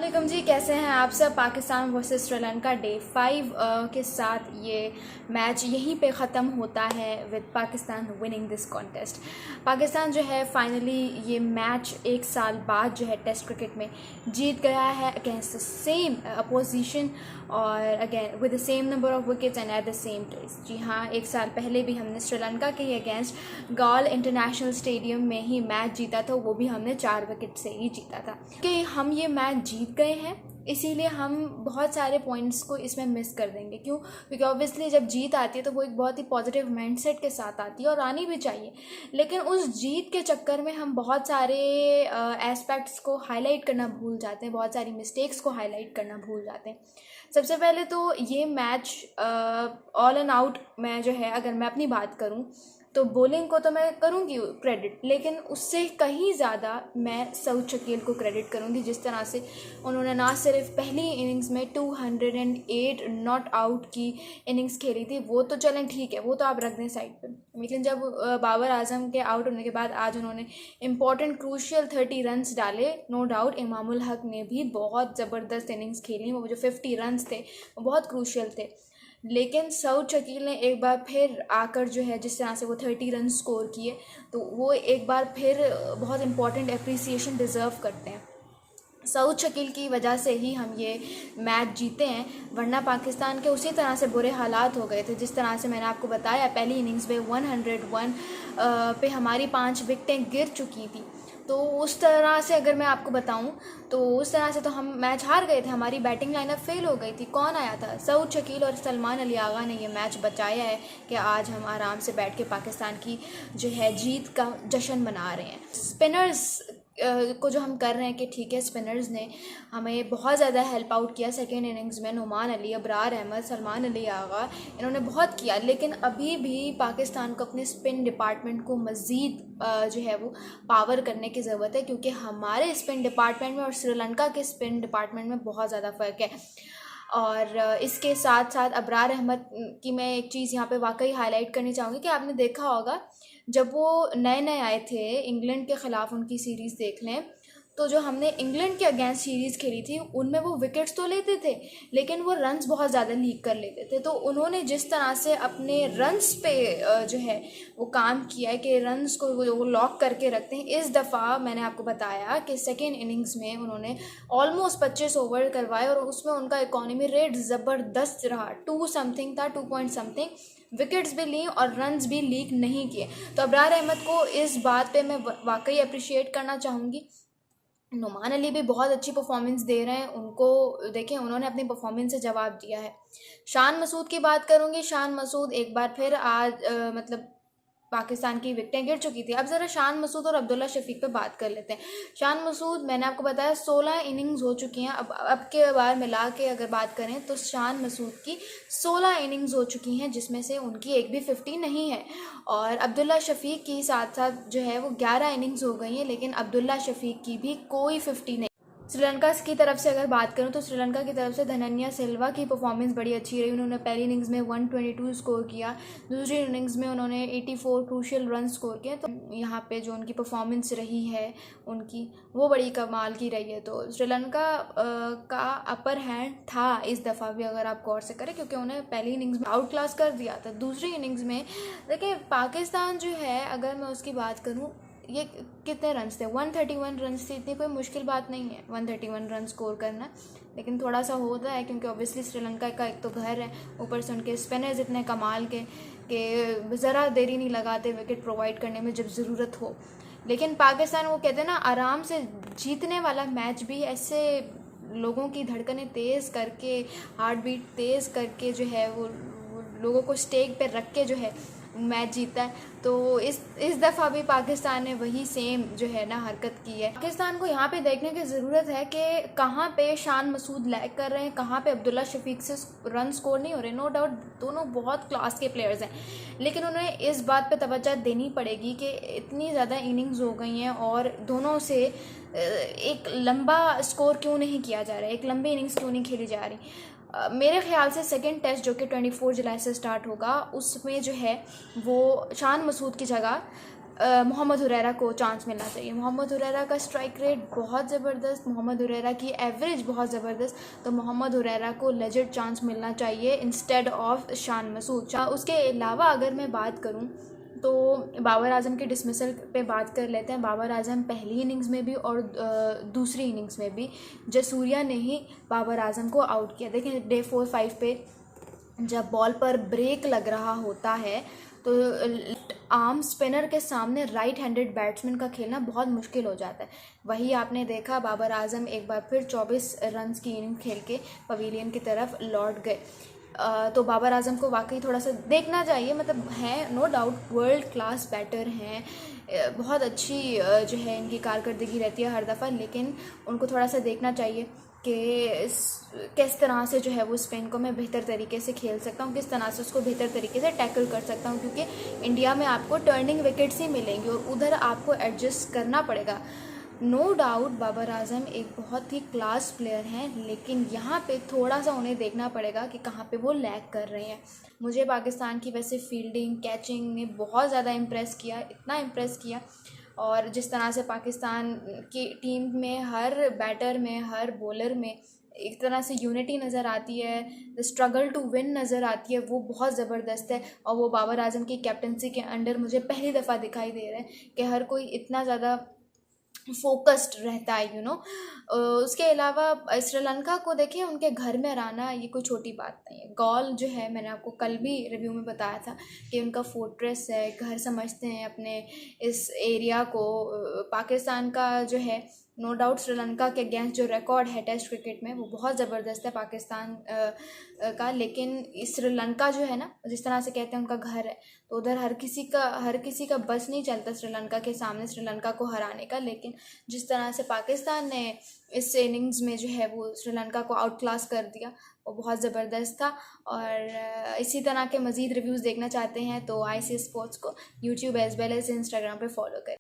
वालेकुम जी, कैसे हैं आप सब। पाकिस्तान वर्सेस श्रीलंका डे 5 के साथ ये मैच यहीं पे ख़त्म होता है with Pakistan winning this contest. Pakistan जो है फाइनली ये मैच एक साल बाद जो है टेस्ट क्रिकेट में जीत गया है अगेंस्ट द सेम अपोजिशन और again with the same number of wickets and at the same place. जी हाँ, एक साल पहले भी हमने श्रीलंका के ही अगेंस्ट गॉल इंटरनेशनल स्टेडियम में ही मैच जीता था, वो भी हमने 4 विकेट से ही जीता था। कि हम ये मैच जीत गए हैं इसीलिए हम बहुत सारे पॉइंट्स को इसमें मिस कर देंगे। क्यों? क्योंकि ऑब्वियसली जब जीत आती है तो वो एक बहुत ही पॉजिटिव माइंडसेट के साथ आती है और आनी भी चाहिए, लेकिन उस जीत के चक्कर में हम बहुत सारे एस्पेक्ट्स को हाईलाइट करना भूल जाते हैं, बहुत सारी मिस्टेक्स को हाईलाइट करना भूल जाते हैं। सबसे पहले तो ये मैच ऑल एंड आउट में जो है, अगर मैं अपनी बात करूँ तो बॉलिंग को तो मैं करूँगी क्रेडिट, लेकिन उससे कहीं ज़्यादा मैं सऊद शकील को क्रेडिट करूँगी। जिस तरह से उन्होंने ना सिर्फ पहली इनिंग्स में 208 नॉट आउट की इनिंग्स खेली थी, वो तो चलें ठीक है, वो तो आप रख दें साइड पे, लेकिन जब बाबर आजम के आउट होने के बाद आज उन्होंने इम्पॉर्टेंट क्रूशियल 30 रन्स डाले। नो डाउट इमामुल हक ने भी बहुत ज़बरदस्त इनिंग्स खेली, वो जो 50 रन्स थे वो बहुत क्रूशियल थे, लेकिन सऊद शकील ने एक बार फिर आकर जो है जिस तरह से वो 30 रन स्कोर किए, तो वो एक बार फिर बहुत इंपॉर्टेंट एप्रिसिएशन डिज़र्व करते हैं। सऊद शकील की वजह से ही हम ये मैच जीते हैं, वरना पाकिस्तान के उसी तरह से बुरे हालात हो गए थे। जिस तरह से मैंने आपको बताया, पहली इनिंग्स में 101 पे हमारी 5 विकेटें गिर चुकी थी, तो उस तरह से अगर मैं आपको बताऊं तो उस तरह से तो हम मैच हार गए थे, हमारी बैटिंग लाइनअप फेल हो गई थी। कौन आया था? सऊद शकील और सलमान अली आगा ने ये मैच बचाया है कि आज हम आराम से बैठ के पाकिस्तान की जो है जीत का जश्न मना रहे हैं। स्पिनर्स को जो हम कर रहे हैं कि ठीक है, स्पिनर्स ने हमें बहुत ज़्यादा हेल्प आउट किया सेकेंड इनिंग्स में। नुमान अली, अबरार अहमद, सलमान अली आगा, इन्होंने बहुत किया, लेकिन अभी भी पाकिस्तान को अपने स्पिन डिपार्टमेंट को मज़ीद जो है वो पावर करने की ज़रूरत है, क्योंकि हमारे स्पिन डिपार्टमेंट में और श्रीलंका के स्पिन डिपार्टमेंट में बहुत ज़्यादा फ़र्क है। और इसके साथ साथ अबरार अहमद की मैं एक चीज़ यहाँ पे वाकई हाईलाइट करनी चाहूँगी कि आपने देखा होगा जब वो नए नए आए थे इंग्लैंड के ख़िलाफ़, उनकी सीरीज़ देख लें तो जो हमने इंग्लैंड के अगेंस्ट सीरीज़ खेली थी उनमें वो विकेट्स तो लेते थे, लेकिन वो रन्स बहुत ज़्यादा लीक कर लेते थे। तो उन्होंने जिस तरह से अपने रन्स पे जो है वो काम किया है कि रन्स को वो लॉक करके रखते हैं। इस दफ़ा मैंने आपको बताया कि सेकेंड इनिंग्स में उन्होंने ऑलमोस्ट 25 ओवर करवाए और उसमें उनका इकॉनमी रेट ज़बरदस्त रहा, 2 समथिंग था, 2 पॉइंट समथिंग, विकेट्स भी ली और रन्स भी लीक नहीं किए। तो अबरार अहमद को इस बात पे मैं वाकई अप्रिशिएट करना चाहूँगी। नुमान अली भी बहुत अच्छी परफॉर्मेंस दे रहे हैं, उनको देखें, उन्होंने अपनी परफॉर्मेंस से जवाब दिया है। शान मसूद की बात करूँगी, शान मसूद एक बार फिर आज मतलब पाकिस्तान की विकेटें गिर चुकी थी। अब ज़रा शान मसूद और अब्दुल्ला शफीक पे बात कर लेते हैं। शान मसूद, मैंने आपको बताया 16 इनिंग्स हो चुकी हैं, अब के बार मिला के अगर बात करें तो शान मसूद की 16 इनिंग्स हो चुकी हैं, जिसमें से उनकी एक भी 50 नहीं है। और अब्दुल्ला शफीक की साथ साथ जो है वो 11 इनिंग्स हो गई हैं, लेकिन अब्दुल्ला शफीक की भी कोई 50 नहीं। श्रीलंका की तरफ से अगर बात करूं तो श्रीलंका की तरफ से धनन्या सिल्वा की परफॉर्मेंस बड़ी अच्छी रही। उन्होंने पहली इनिंग्स में 122 स्कोर किया, दूसरी इनिंग्स में उन्होंने 84 क्रूशियल रन स्कोर किए। तो यहाँ पे जो उनकी परफॉर्मेंस रही है उनकी, वो बड़ी कमाल की रही है। तो श्रीलंका का अपर हैंड था इस दफ़ा भी, अगर आप गौर से करें, क्योंकि उन्हें पहली इनिंग्स में आउट क्लास कर दिया था। दूसरी इनिंग्स में देखिए पाकिस्तान जो है, अगर मैं उसकी बात करूँ, ये कितने रन्स थे? 131 रन्स थे। इतनी कोई मुश्किल बात नहीं है 131 रन स्कोर करना, लेकिन थोड़ा सा होता है क्योंकि ऑब्वियसली श्रीलंका का एक तो घर है, ऊपर से उनके स्पिनर्स इतने कमाल के कि ज़रा देरी नहीं लगाते विकेट प्रोवाइड करने में जब ज़रूरत हो। लेकिन पाकिस्तान, वो कहते हैं ना, आराम से जीतने वाला मैच भी ऐसे लोगों की धड़कनें तेज़ करके, हार्ट बीट तेज़ करके जो है वो लोगों को स्टेक पे रख के जो है मैच जीता है। तो इस दफ़ा भी पाकिस्तान ने वही सेम जो है ना हरकत की है। पाकिस्तान को यहाँ पे देखने की ज़रूरत है कि कहाँ पे शान मसूद लैग कर रहे हैं, कहाँ पे अब्दुल्ला शफीक से रन स्कोर नहीं हो रहे। नो डाउट दोनों बहुत क्लास के प्लेयर्स हैं, लेकिन उन्हें इस बात पे तवज्जो देनी पड़ेगी कि इतनी ज़्यादा इनिंग्स हो गई हैं और दोनों से एक लंबा स्कोर क्यों नहीं किया जा रहा है, एक लंबी इनिंग्स क्यों नहीं खेली जा रही। मेरे ख्याल से सेकंड टेस्ट जो कि 24 जुलाई से स्टार्ट होगा, उसमें जो है वो शान मसूद की जगह मोहम्मद हुरैरा को चांस मिलना चाहिए। मोहम्मद हुरैरा का स्ट्राइक रेट बहुत ज़बरदस्त, मोहम्मद हुरैरा की एवरेज बहुत ज़बरदस्त, तो मोहम्मद हुरैरा को लेजिट चांस मिलना चाहिए इंस्टेड ऑफ शान मसूद। उसके अलावा अगर मैं बात करूं तो बाबर आजम के डिसमिसल पे बात कर लेते हैं। बाबर आजम पहली इनिंग्स में भी और दूसरी इनिंग्स में भी जसूरिया ने ही बाबर आजम को आउट किया। देखें डे 4-5 पे जब बॉल पर ब्रेक लग रहा होता है तो आर्म स्पिनर के सामने राइट हैंडेड बैट्समैन का खेलना बहुत मुश्किल हो जाता है। वही आपने देखा, बाबर आजम एक बार फिर 24 रन्स की इनिंग खेल के पवेलियन की तरफ लौट गए। तो बाबर आजम को वाकई थोड़ा सा देखना चाहिए, मतलब हैं no doubt world class batter हैं, बहुत अच्छी जो है इनकी कारकर्दगी रहती है हर दफ़ा, लेकिन उनको थोड़ा सा देखना चाहिए कि किस तरह से जो है वो स्पिन को मैं बेहतर तरीके से खेल सकता हूँ, किस तरह से उसको बेहतर तरीके से टैकल कर सकता हूँ, क्योंकि इंडिया में आपको टर्निंग विकेट्स ही मिलेंगी और उधर आपको एडजस्ट करना पड़ेगा। नो डाउट बाबर आजम एक बहुत ही क्लास प्लेयर हैं, लेकिन यहाँ पे थोड़ा सा उन्हें देखना पड़ेगा कि कहाँ पे वो लैग कर रहे हैं। मुझे पाकिस्तान की वैसे फील्डिंग, कैचिंग ने बहुत ज़्यादा इम्प्रेस किया, इतना इम्प्रेस किया, और जिस तरह से पाकिस्तान की टीम में हर बैटर में, हर बॉलर में एक तरह से यूनिटी नज़र आती है, द स्ट्रगल टू विन नज़र आती है, वो बहुत ज़बरदस्त है। और वो बाबर आजम की कैप्टनसी के अंडर मुझे पहली दफ़ा दिखाई दे रहा है कि हर कोई इतना ज़्यादा फोकस्ड रहता है, उसके अलावा श्रीलंका को देखिए, उनके घर में रहना ये कोई छोटी बात नहीं है। गॉल जो है, मैंने आपको कल भी रिव्यू में बताया था कि उनका फोर्ट्रेस है, घर समझते हैं अपने इस एरिया को। पाकिस्तान का जो है नो डाउट श्रीलंका के अगेंस्ट जो रिकॉर्ड है टेस्ट क्रिकेट में वो बहुत ज़बरदस्त है पाकिस्तान का, लेकिन श्रीलंका जो है ना, जिस तरह से कहते हैं उनका घर है, तो उधर हर किसी का बस नहीं चलता श्रीलंका के सामने श्रीलंका को हराने का। लेकिन जिस तरह से पाकिस्तान ने इस इनिंग्स में जो है वो श्रीलंका को आउट क्लास कर दिया, वो बहुत ज़बरदस्त था। और इसी तरह के मज़ीद रिव्यूज़ देखना चाहते हैं तो IC स्पोर्ट्स को YouTube as well as Instagram पे फॉलो करें।